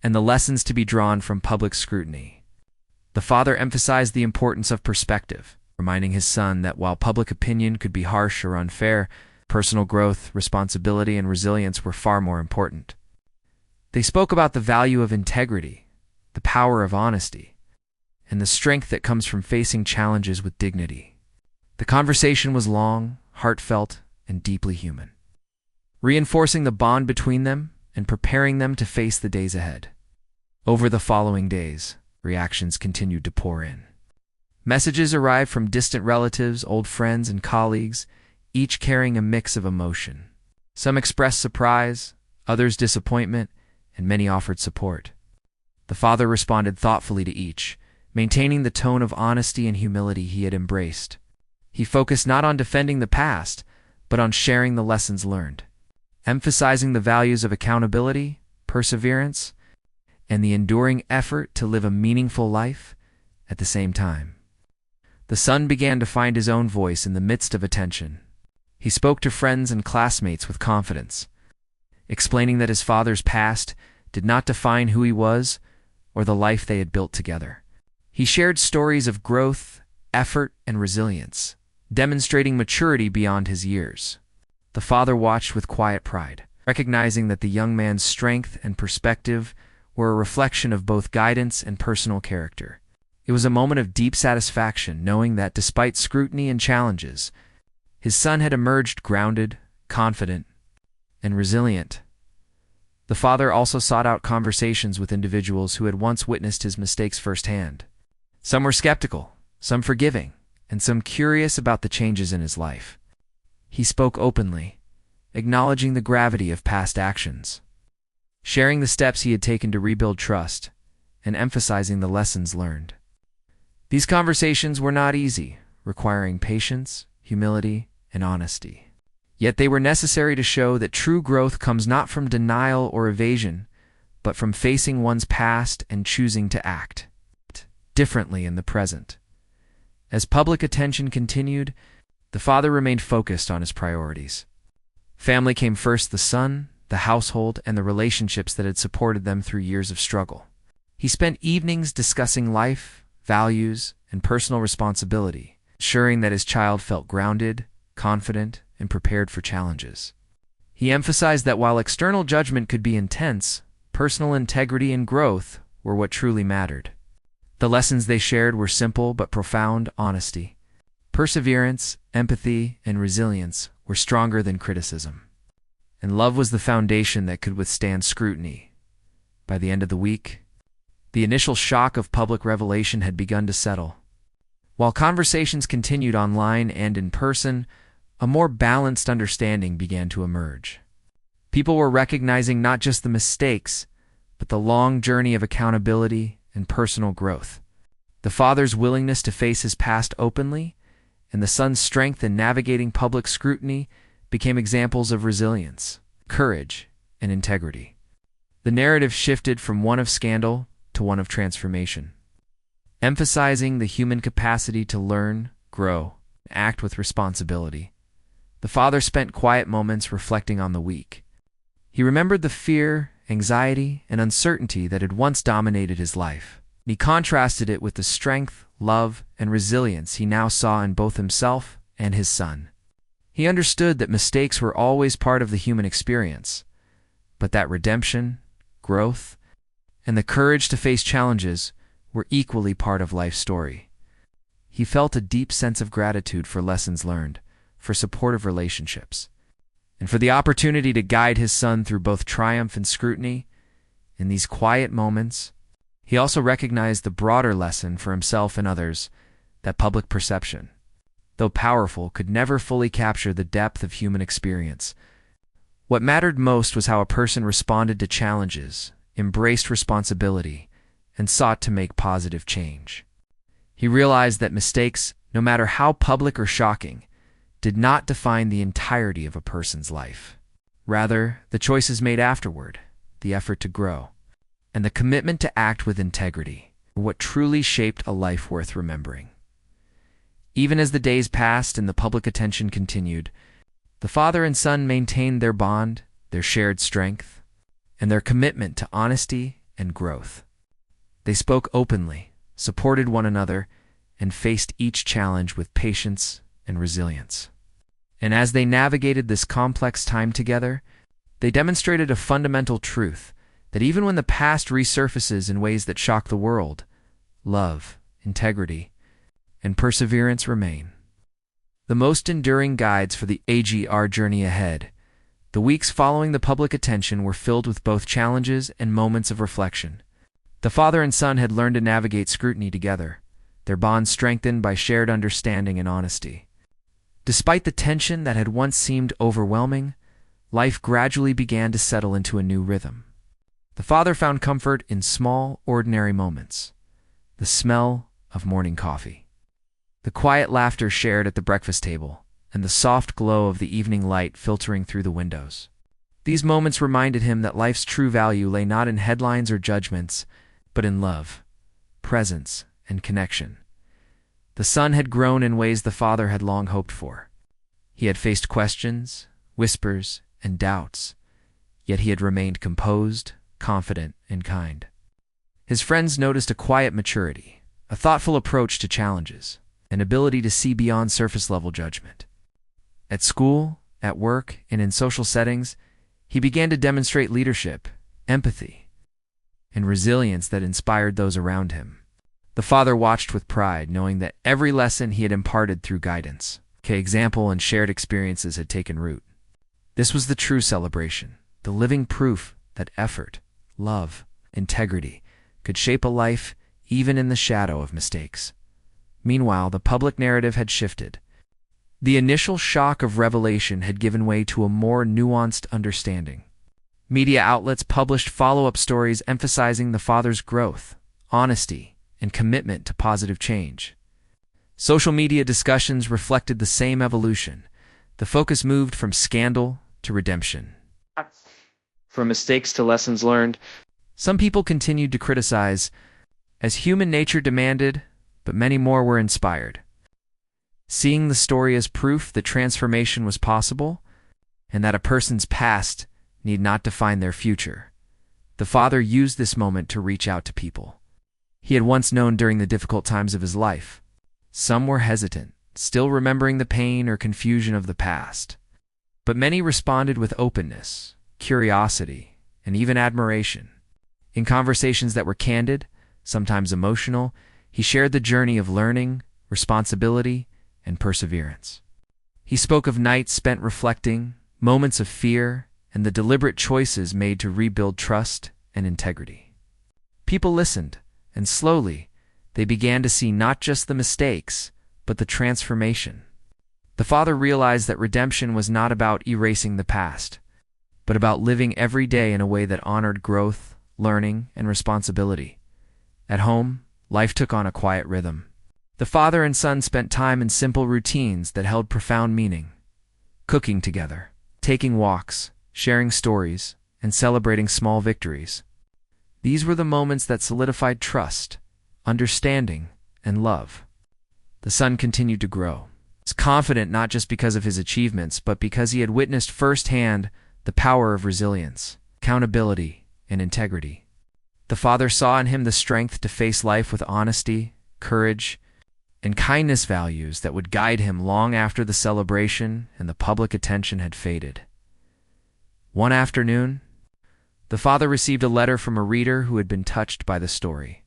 Speaker 1: and the lessons to be drawn from public scrutiny. The father emphasized the importance of perspective, reminding his son that while public opinion could be harsh or unfair, personal growth, responsibility, and resilience were far more important. They spoke about the value of integrity, the power of honesty, and the strength that comes from facing challenges with dignity. The conversation was long, heartfelt, and deeply human, reinforcing the bond between them and preparing them to face the days ahead. Over the following days, reactions continued to pour in. Messages arrived from distant relatives, old friends, and colleagues, each carrying a mix of emotion. Some expressed surprise, others disappointment, and many offered support. The father responded thoughtfully to each, maintaining the tone of honesty and humility he had embraced. He focused not on defending the past, but on sharing the lessons learned, emphasizing the values of accountability, perseverance, and the enduring effort to live a meaningful life at the same time. The son began to find his own voice in the midst of attention. He spoke to friends and classmates with confidence, explaining that his father's past did not define who he was or the life they had built together. He shared stories of growth, effort, and resilience, demonstrating maturity beyond his years. The father watched with quiet pride, recognizing that the young man's strength and perspective were a reflection of both guidance and personal character. It was a moment of deep satisfaction knowing that despite scrutiny and challenges, his son had emerged grounded, confident, and resilient. The father also sought out conversations with individuals who had once witnessed his mistakes firsthand. Some were skeptical, some forgiving, and some curious about the changes in his life. He spoke openly, acknowledging the gravity of past actions, sharing the steps he had taken to rebuild trust, and emphasizing the lessons learned. These conversations were not easy, requiring patience, humility, and honesty. Yet they were necessary to show that true growth comes not from denial or evasion, but from facing one's past and choosing to act differently in the present. As public attention continued, the father remained focused on his priorities. Family came first: the son, the household, and the relationships that had supported them through years of struggle. He spent evenings discussing life, values, and personal responsibility, ensuring that his child felt grounded, confident, and prepared for challenges. He emphasized that while external judgment could be intense, personal integrity and growth were what truly mattered. The lessons they shared were simple but profound: honesty, perseverance, empathy, and resilience were stronger than criticism. And love was the foundation that could withstand scrutiny. By the end of the week, the initial shock of public revelation had begun to settle. While conversations continued online and in person, a more balanced understanding began to emerge. People were recognizing not just the mistakes, but the long journey of accountability and personal growth. The father's willingness to face his past openly, and the son's strength in navigating public scrutiny became examples of resilience, courage, and integrity. The narrative shifted from one of scandal to one of transformation, emphasizing the human capacity to learn, grow, and act with responsibility. The father spent quiet moments reflecting on the week. He remembered the fear, anxiety, and uncertainty that had once dominated his life. He contrasted it with the strength, love, and resilience he now saw in both himself and his son. He understood that mistakes were always part of the human experience, but that redemption, growth, and the courage to face challenges were equally part of life's story. He felt a deep sense of gratitude for lessons learned, for supportive relationships, and for the opportunity to guide his son through both triumph and scrutiny. In these quiet moments, he also recognized the broader lesson for himself and others: that public perception, though powerful, could never fully capture the depth of human experience. What mattered most was how a person responded to challenges, embraced responsibility, and sought to make positive change. He realized that mistakes, no matter how public or shocking, did not define the entirety of a person's life. Rather, the choices made afterward, the effort to grow, and the commitment to act with integrity were what truly shaped a life worth remembering. Even as the days passed and the public attention continued, the father and son maintained their bond, their shared strength, and their commitment to honesty and growth. They spoke openly, supported one another, and faced each challenge with patience and resilience. And as they navigated this complex time together, they demonstrated a fundamental truth: that even when the past resurfaces in ways that shock the world, love, integrity, and perseverance remain. The most enduring guides for the AGR journey ahead. The weeks following the public attention were filled with both challenges and moments of reflection. The father and son had learned to navigate scrutiny together, their bond strengthened by shared understanding and honesty. Despite the tension that had once seemed overwhelming, life gradually began to settle into a new rhythm. The father found comfort in small, ordinary moments: the smell of morning coffee, the quiet laughter shared at the breakfast table, and the soft glow of the evening light filtering through the windows. These moments reminded him that life's true value lay not in headlines or judgments, but in love, presence, and connection. The son had grown in ways the father had long hoped for. He had faced questions, whispers, and doubts, yet he had remained composed, confident, and kind. His friends noticed a quiet maturity, a thoughtful approach to challenges, an ability to see beyond surface-level judgment. At school, at work, and in social settings, he began to demonstrate leadership, empathy, and resilience that inspired those around him. The father watched with pride, knowing that every lesson he had imparted through guidance, example, and shared experiences had taken root. This was the true celebration, the living proof that effort, love, integrity could shape a life even in the shadow of mistakes. Meanwhile, the public narrative had shifted. The initial shock of revelation had given way to a more nuanced understanding. Media outlets published follow-up stories emphasizing the father's growth, honesty, and commitment to positive change. Social media discussions reflected the same evolution. The focus moved from scandal to redemption, from mistakes to lessons learned. Some people continued to criticize, as human nature demanded, but many more were inspired. seeing the story as proof that transformation was possible and that a person's past need not define their future. The father used this moment to reach out to people he had once known during the difficult times of his life. Some were hesitant, still remembering the pain or confusion of the past. But many responded with openness, curiosity, and even admiration. In conversations that were candid, sometimes emotional, he shared the journey of learning, responsibility, and perseverance. He spoke of nights spent reflecting, moments of fear, and the deliberate choices made to rebuild trust and integrity. People listened, and slowly, they began to see not just the mistakes, but the transformation. The father realized that redemption was not about erasing the past, but about living every day in a way that honored growth, learning, and responsibility. At home, life took on a quiet rhythm. The father and son spent time in simple routines that held profound meaning. Cooking together, taking walks, sharing stories, and celebrating small victories. These were the moments that solidified trust, understanding, and love. The son continued to grow. He was confident not just because of his achievements, but because he had witnessed firsthand the power of resilience, accountability, and integrity. The father saw in him the strength to face life with honesty, courage, and kindness, values that would guide him long after the celebration and the public attention had faded. One afternoon, the father received a letter from a reader who had been touched by the story.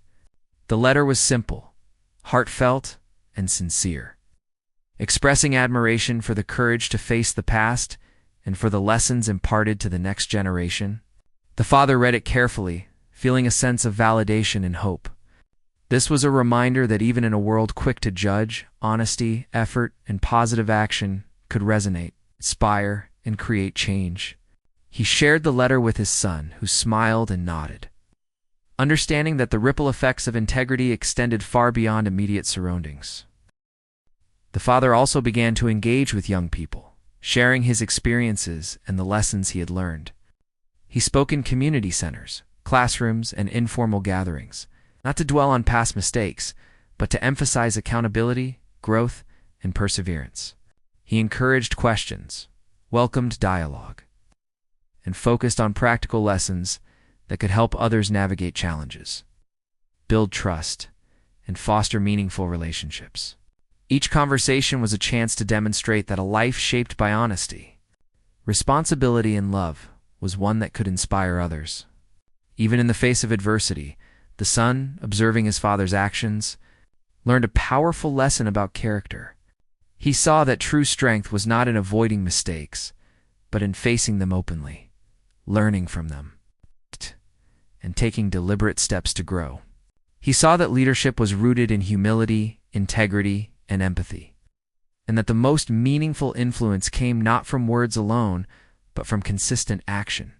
Speaker 1: The letter was simple, heartfelt, and sincere, expressing admiration for the courage to face the past and for the lessons imparted to the next generation. The father read it carefully, feeling a sense of validation and hope. This was a reminder that even in a world quick to judge, honesty, effort, and positive action could resonate, inspire, and create change. He shared the letter with his son, who smiled and nodded, understanding that the ripple effects of integrity extended far beyond immediate surroundings. The father also began to engage with young people, sharing his experiences and the lessons he had learned. He spoke in community centers, classrooms, and informal gatherings, not to dwell on past mistakes, but to emphasize accountability, growth, and perseverance. He encouraged questions, welcomed dialogue, and focused on practical lessons that could help others navigate challenges, build trust, and foster meaningful relationships. Each conversation was a chance to demonstrate that a life shaped by honesty, responsibility, and love was one that could inspire others. Even in the face of adversity, the son, observing his father's actions, learned a powerful lesson about character. He saw that true strength was not in avoiding mistakes, but in facing them openly, learning from them, and taking deliberate steps to grow. He saw that leadership was rooted in humility, integrity, and empathy, and that the most meaningful influence came not from words alone, but from consistent action.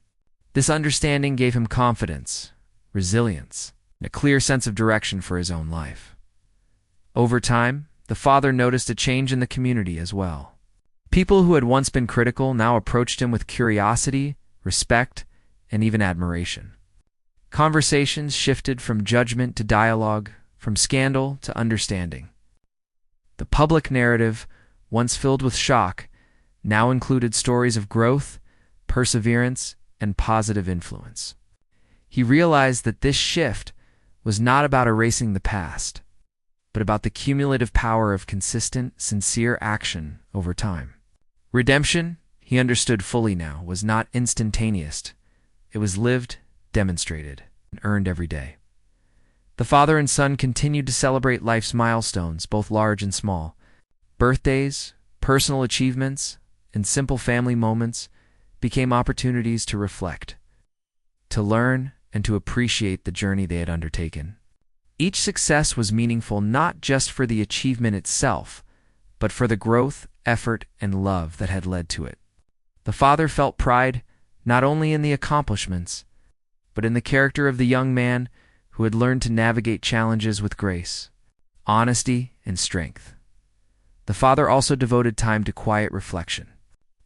Speaker 1: This understanding gave him confidence, resilience, and a clear sense of direction for his own life. Over time, the father noticed a change in the community as well. People who had once been critical now approached him with curiosity, respect, and even admiration. Conversations shifted from judgment to dialogue, from scandal to understanding. The public narrative, once filled with shock, now included stories of growth, perseverance, and positive influence. He realized that this shift was not about erasing the past, but about the cumulative power of consistent, sincere action over time. Redemption, he understood fully now, was not instantaneous. It was lived, demonstrated, and earned every day. The father and son continued to celebrate life's milestones, both large and small. Birthdays, personal achievements, and simple family moments became opportunities to reflect, to learn, and to appreciate the journey they had undertaken. Each success was meaningful not just for the achievement itself, but for the growth, effort, and love that had led to it. The father felt pride not only in the accomplishments, but in the character of the young man who had learned to navigate challenges with grace, honesty, and strength. The father also devoted time to quiet reflection.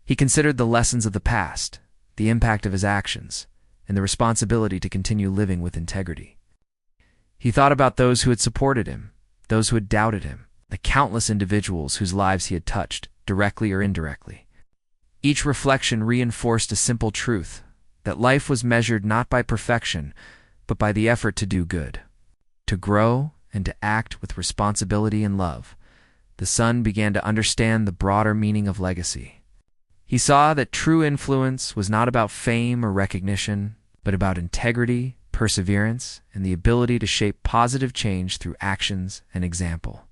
Speaker 1: He considered the lessons of the past, the impact of his actions, and the responsibility to continue living with integrity. He thought about those who had supported him, those who had doubted him, the countless individuals whose lives he had touched, directly or indirectly. Each reflection reinforced a simple truth, that life was measured not by perfection, but by the effort to do good, to grow, and to act with responsibility and love. The son began to understand the broader meaning of legacy. He saw that true influence was not about fame or recognition, but about integrity, perseverance, and the ability to shape positive change through actions and example.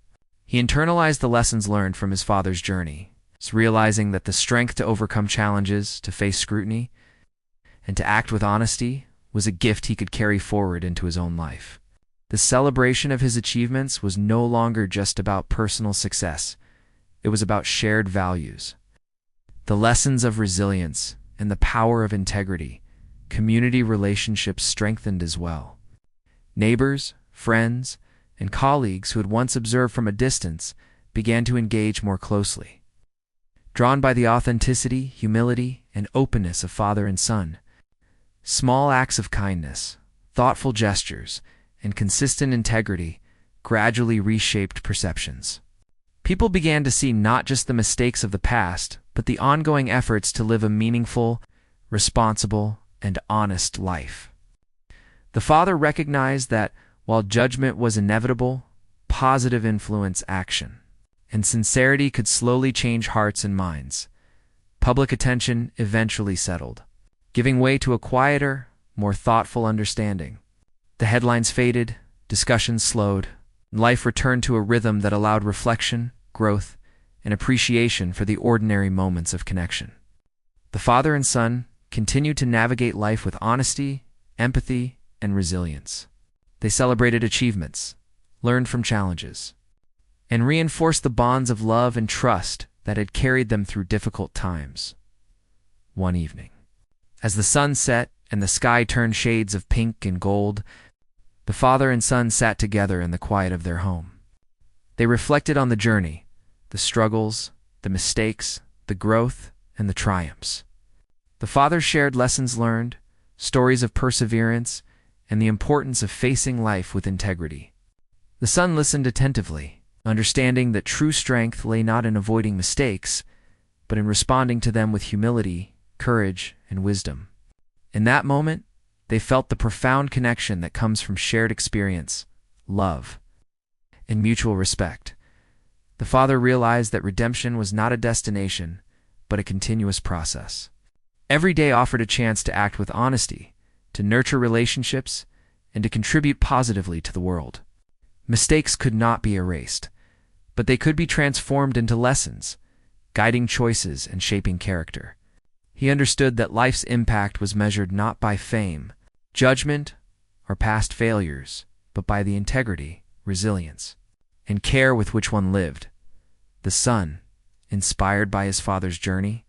Speaker 1: He internalized the lessons learned from his father's journey, realizing that the strength to overcome challenges, to face scrutiny, and to act with honesty was a gift he could carry forward into his own life. The celebration of his achievements was no longer just about personal success. It was about shared values. The lessons of resilience and the power of integrity. Community relationships strengthened as well. Neighbors, friends, and colleagues who had once observed from a distance began to engage more closely. Drawn by the authenticity, humility, and openness of father and son, small acts of kindness, thoughtful gestures, and consistent integrity gradually reshaped perceptions. People began to see not just the mistakes of the past, but the ongoing efforts to live a meaningful, responsible, and honest life. The father recognized that, while judgment was inevitable, positive influence action, and sincerity could slowly change hearts and minds. Public attention eventually settled, giving way to a quieter, more thoughtful understanding. The headlines faded, discussions slowed, and life returned to a rhythm that allowed reflection, growth, and appreciation for the ordinary moments of connection. The father and son continued to navigate life with honesty, empathy, and resilience. They celebrated achievements, learned from challenges, and reinforced the bonds of love and trust that had carried them through difficult times. One evening, as the sun set and the sky turned shades of pink and gold, the father and son sat together in the quiet of their home. They reflected on the journey, the struggles, the mistakes, the growth, and the triumphs. The father shared lessons learned, stories of perseverance, and the importance of facing life with integrity. The son listened attentively, understanding that true strength lay not in avoiding mistakes, but in responding to them with humility, courage, and wisdom. In that moment, they felt the profound connection that comes from shared experience, love, and mutual respect. The father realized that redemption was not a destination, but a continuous process. Every day offered a chance to act with honesty, to nurture relationships, and to contribute positively to the world. Mistakes could not be erased, but they could be transformed into lessons, guiding choices and shaping character. He understood that life's impact was measured not by fame, judgment, or past failures, but by the integrity, resilience, and care with which one lived. The son, inspired by his father's journey,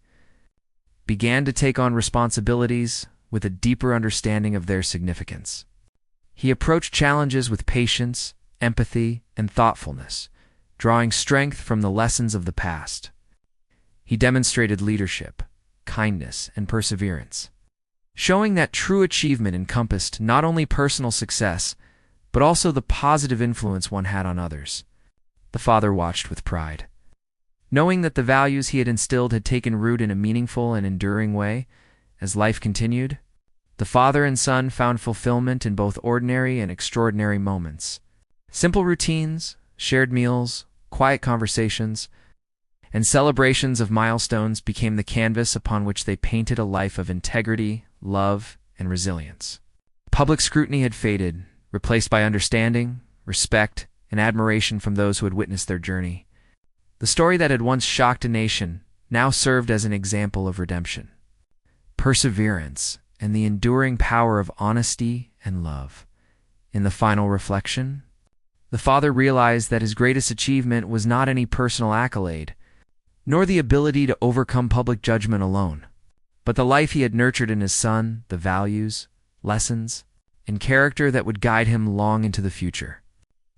Speaker 1: began to take on responsibilities with a deeper understanding of their significance. He approached challenges with patience, empathy, and thoughtfulness, drawing strength from the lessons of the past. He demonstrated leadership, kindness, and perseverance, showing that true achievement encompassed not only personal success, but also the positive influence one had on others. The father watched with pride, knowing that the values he had instilled had taken root in a meaningful and enduring way. As life continued, the father and son found fulfillment in both ordinary and extraordinary moments. Simple routines, shared meals, quiet conversations, and celebrations of milestones became the canvas upon which they painted a life of integrity, love, and resilience. Public scrutiny had faded, replaced by understanding, respect, and admiration from those who had witnessed their journey. The story that had once shocked a nation now served as an example of redemption, perseverance, and the enduring power of honesty and love. In the final reflection, the father realized that his greatest achievement was not any personal accolade, nor the ability to overcome public judgment alone, but the life he had nurtured in his son, the values, lessons, and character that would guide him long into the future.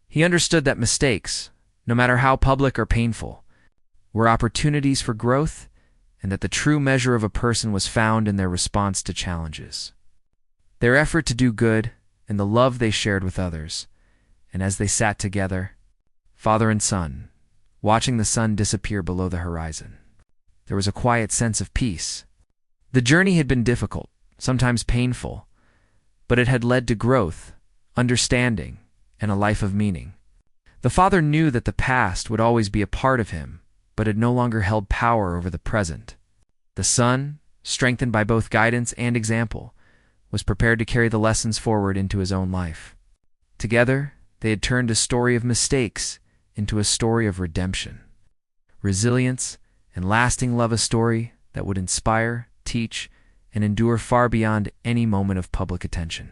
Speaker 1: He understood that mistakes, no matter how public or painful, were opportunities for growth, and that the true measure of a person was found in their response to challenges, their effort to do good, and the love they shared with others. And as they sat together, father and son, watching the sun disappear below the horizon. There was a quiet sense of peace. The journey had been difficult, sometimes painful, but it had led to growth, understanding, and a life of meaning. The father knew that the past would always be a part of him, but it no longer held power over the present. The son, strengthened by both guidance and example, was prepared to carry the lessons forward into his own life. Together, they had turned a story of mistakes into a story of redemption, resilience, and lasting love, a story that would inspire, teach, and endure far beyond any moment of public attention.